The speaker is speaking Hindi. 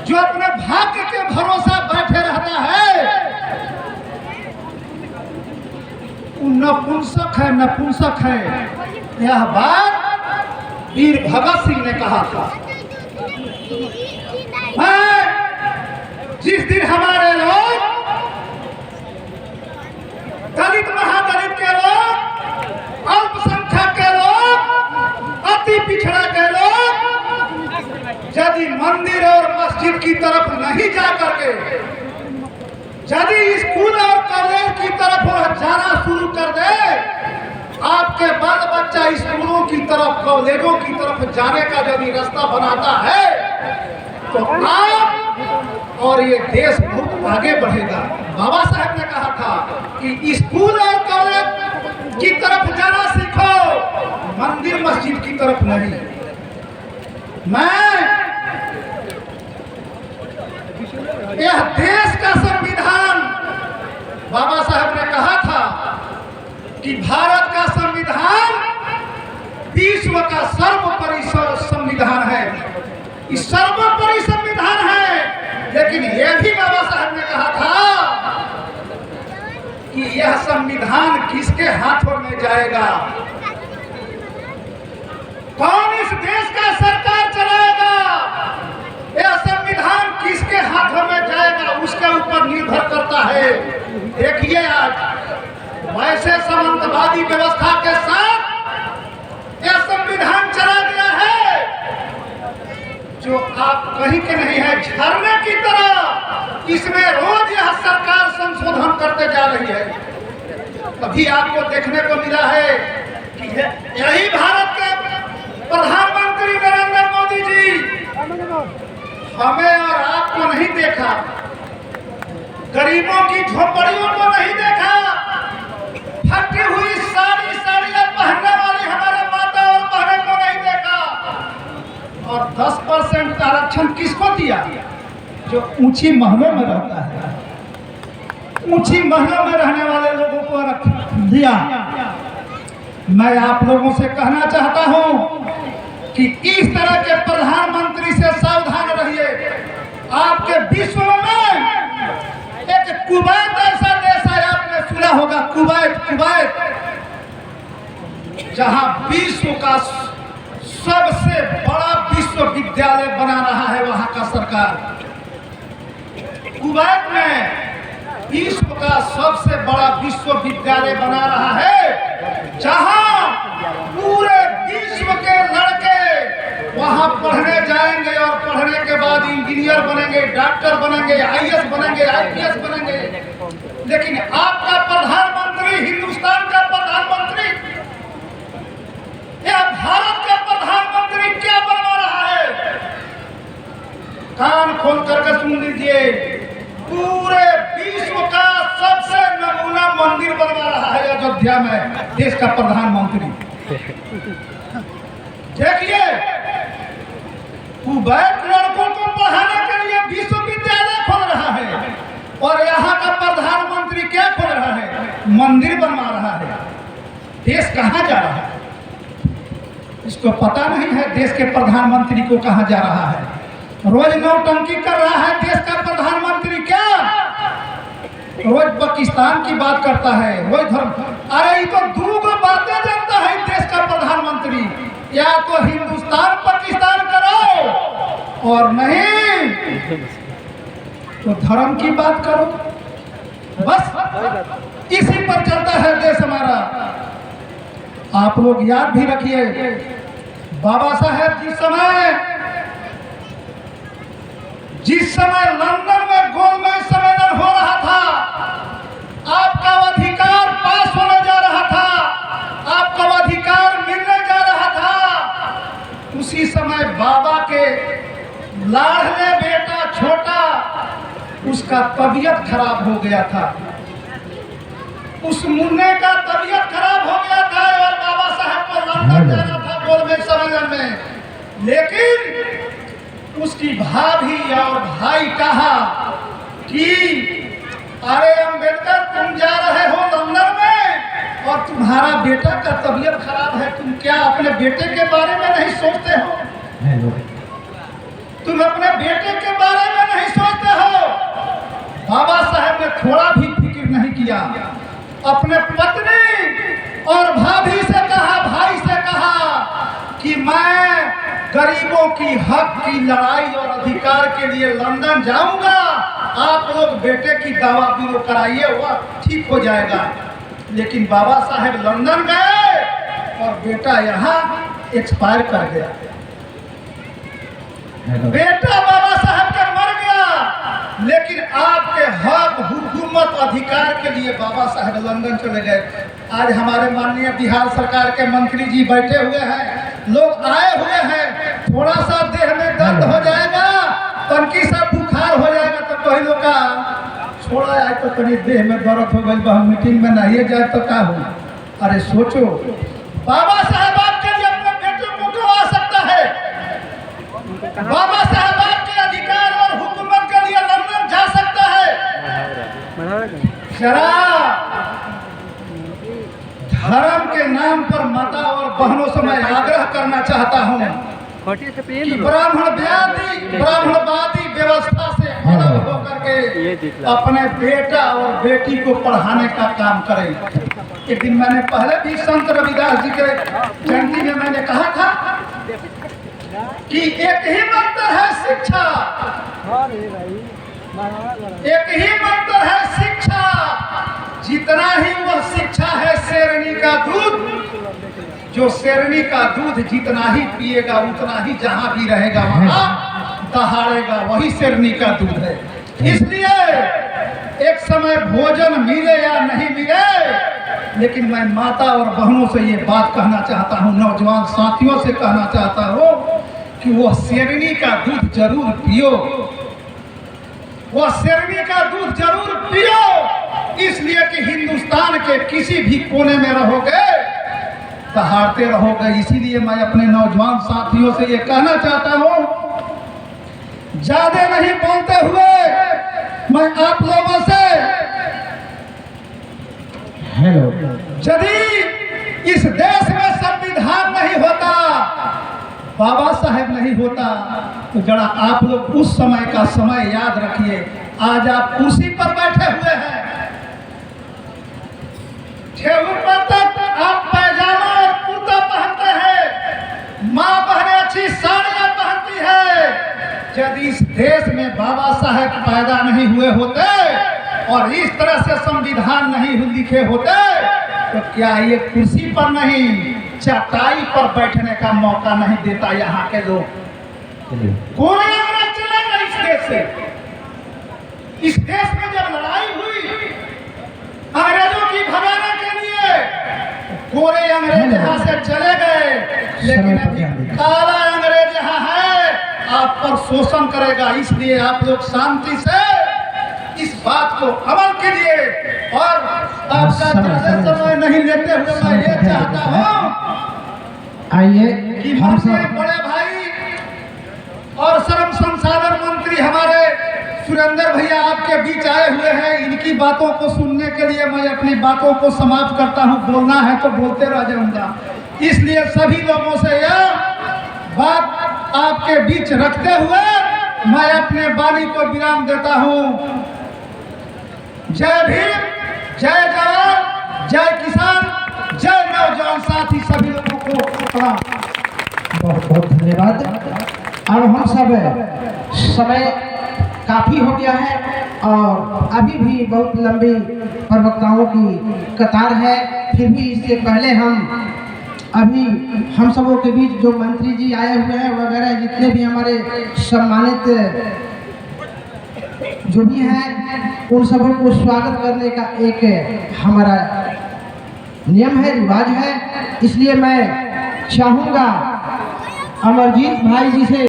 जो अपने भाग्य के भरोसा बैठे रहता है वो नपुंसक है, नपुंसक है। यह बात वीर भगत सिंह ने कहा था। जिस दिन हमारे लोग, दलित महादलित के लोग, अल्पसंख्यक के लोग, अति पिछड़ा के लोग यदि मंदिर और मस्जिद की तरफ नहीं जा करके यदि स्कूल और कॉलेज की तरफ जाना शुरू कर दे, आपके बाल बच्चा स्कूलों की तरफ, कॉलेजों की तरफ जाने का यदि रास्ता बनाता है तो आप और ये देश बहुत आगे बढ़ेगा। बाबा साहब ने कहा था कि स्कूल और कॉलेज की तरफ जाना सीखो, मंदिर मस्जिद की तरफ नहीं। मैं यह देश का संविधान, बाबा साहब ने कहा था कि भारत का संविधान विश्व का सर्वोपरि संविधान है, इस सर्वोपरि संविधान है। लेकिन यह भी बाबा साहब ने कहा था कि यह संविधान किसके हाथों में जाएगा, कौन इस देश का सरकार चलाएगा, यह संविधान किसके हाथों में जाएगा, उसके ऊपर निर्भर करता है। देखिए आज वैसे सामंतवादी व्यवस्था के साथ यह संविधान चला गया है जो आप कहीं के नहीं है, झरने की तरह इसमें रोज यह सरकार संशोधन करते जा रही है। अभी आपको देखने को मिला है कि यही भारत के प्रधानमंत्री नरेंद्र मोदी जी, हमें और आपको नहीं देखा, गरीबों की झोपड़ियों को नहीं देखा, फटी हुई साड़ियां पहनने वाली हमारे माता और बहनों को नहीं देखा। और 10% आरक्षण किसको दिया? जो ऊंची महलों में रहता है, ऊंची महलों में रहने वाले लोगों को आरक्षण दिया। मैं आप लोगों से कहना चाहता हूं कि इस तरह के प्रधानमंत्री से सावधान रहिए। आपके विश्व में एक कुवैत ऐसा देश है, आपने सुना होगा, कुवैत, जहां विश्व का सबसे बड़ा विश्वविद्यालय बना रहा है वहां का सरकार। कुवैत में विश्व का सबसे बड़ा विश्वविद्यालय बना रहा है, जहां पूरे विश्व के लड़के वहां पढ़ने जाएंगे और पढ़ने के बाद इंजीनियर बनेंगे, डॉक्टर बनेंगे, आईएएस बनेंगे, आईपीएस बनेंगे। लेकिन आपका प्रधानमंत्री, हिंदुस्तान का प्रधानमंत्री, या भारत का प्रधानमंत्री क्या बनवा रहा है? कान खोल करके सुन लीजिए, पूरे विश्व का सबसे नमूना मंदिर बनवा रहा है अयोध्या में देश का प्रधानमंत्री। देखिए, कुवैत लड़कों को पढ़ाने के लिए विश्वविद्यालय खोल रहा है और यहाँ का प्रधानमंत्री क्या खोल रहा है? मंदिर बनवा रहा है। देश कहाँ जा रहा है इसको पता नहीं है। देश के प्रधानमंत्री को कहाँ जा रहा है? रोज नौटंकी कर रहा है देश का प्रधानमंत्री। क्या रोज पाकिस्तान की बात करता है, रोज धर्म। अरे ये तो दो बातें जानता है देश का प्रधानमंत्री, या तो हिंदुस्तान पाकिस्तान करो और नहीं तो धर्म की बात करो। बस इसी पर चलता है देश हमारा। आप लोग याद भी रखिए, बाबा साहेब जिस समय लंदन में गोलमेज सम्मेलन हो रहा था, आपका अधिकार पास होने जा रहा था, आपका अधिकार मिलने जा रहा था, उसी समय बाबा के लाडले बेटा छोटा, उसका तबीयत खराब हो गया था। उस मुन्ने का तबीयत खराब हो गया था और बाबा साहब को लंदन जाना था गोलमेज सम्मेलन में। लेकिन उसकी भाभी और भाई कहा कि अरे अम्बेडकर, तुम जा रहे हो लंदन में और तुम्हारा बेटा का तबीयत खराब है, तुम क्या अपने बेटे के बारे में नहीं सोचते हो? तुम अपने बेटे के बारे में बाबा साहब ने थोड़ा भी फिक्र नहीं किया। अपने पत्नी और भाभी से कहा, भाई से कहा कि मैं गरीबों की हक की लड़ाई और अधिकार के लिए लंदन जाऊंगा, आप लोग बेटे की दवा बीरो कराइए, वह ठीक हो जाएगा। लेकिन बाबा साहब लंदन गए और बेटा यहाँ एक्सपायर कर गया। बेटा बाबा साहब का मर गया, लेकिन आपके हक हुकूमत अधिकार के लिए बाबा साहब लंदन चले गए। आज हमारे माननीय बिहार सरकार के मंत्री जी बैठे हुए हैं, लोग आए हुए हैं, थोड़ा सा देह में दर्द हो जाएगा, तनकी सा बुखार हो जाएगा तो कहीं लोग का छोड़ा आए तो कहीं देह में दर्द हो गई, हम मीटिंग में नहीं जाए तो क्या हो। अरे सोचो, बाबा साहब आपके लिए अपने बेटे को गवा सकता है, बाबा साहब आपके अधिकार और हुकूमत के लिए लंदन जा सकता है। जरा धर्म के नाम पर माता और बहनों से मैं आग्रह करना चाहता हूँ कि ब्राह्मणवादी व्यवस्था से अलग होकर के अपने बेटा और बेटी को पढ़ाने का काम करें। एक दिन मैंने पहले भी संत रविदास जी के जयंती में मैंने कहा था कि एक ही मंत्र है शिक्षा, एक ही मंत्र है शिक्षा, जितना ही वह शिक्षा है शेरनी का दूध, जो शेरनी का दूध जितना ही पिएगा उतना ही जहां भी रहेगा वहां दहाड़ेगा, वही शेरनी का दूध है। इसलिए एक समय भोजन मिले या नहीं मिले, लेकिन मैं माता और बहनों से ये बात कहना चाहता हूँ, नौजवान साथियों से कहना चाहता हूँ कि वह शेरनी का दूध जरूर पियो, वह शेरनी का दूध जरूर पियो। इसलिए कि हिंदुस्तान के किसी भी कोने में रहोगे दहाड़ते रहोगे। इसीलिए मैं अपने नौजवान साथियों से ये कहना चाहता हूँ, ज्यादा नहीं बोलते हुए मैं आप लोगों से, यदि इस देश में संविधान नहीं होता, बाबा साहेब नहीं होता, तो जरा आप लोग उस समय का समय याद रखिए। आज आप कुर्सी पर बैठे हुए हैं, ऊपर तक आप पैजामा और कुर्ता पहनते हैं, माँ बहनें अच्छी साड़ियाँ पहनती है। यदि इस देश में बाबा साहेब पैदा नहीं हुए होते और इस तरह से संविधान नहीं लिखे होते, तो क्या ये कुर्सी पर नहीं चटाई पर बैठने का मौका नहीं देता यहाँ के लोग। कोई अंग्रेज चलेगा इस देश से। इस देश में जब लड़ाई हुई अंग्रेजों की भगाने के लिए, गोरे अंग्रेज यहाँ से चले गए, लेकिन अभी काला अंग्रेज यहाँ है, आप पर शोषण करेगा। इसलिए आप लोग शांति से इस बात को अमल कीजिए। और आपका ज्यादा समय नहीं लेते हुए मैं ये चाहता हूँ, आइए कि बड़े भाई और श्रम संसाधन मंत्री हमारे सुरेंद्र भैया आपके बीच आए हुए हैं। इनकी बातों को सुनने के लिए मैं अपनी बातों को समाप्त करता हूं। बोलना है तो बोलते रह जाऊंगा, इसलिए सभी लोगों से यह बात आपके बीच रखते हुए मैं अपने वाणी को विराम देता हूं। जय भीम, जय जवान, जय किसान, जय नौजवान साथी, सभी लोगों को प्रणाम। बहुत बहुत धन्यवाद। अब हम सब समय काफ़ी हो गया है और अभी भी बहुत लंबी प्रवक्ताओं की कतार है, फिर भी इससे पहले हम सबों के बीच जो मंत्री जी आए हुए हैं वगैरह जितने भी हमारे सम्मानित जो भी हैं, उन सबों को स्वागत करने का एक हमारा नियम है, रिवाज है। इसलिए मैं चाहूँगा अमरजीत भाई जी से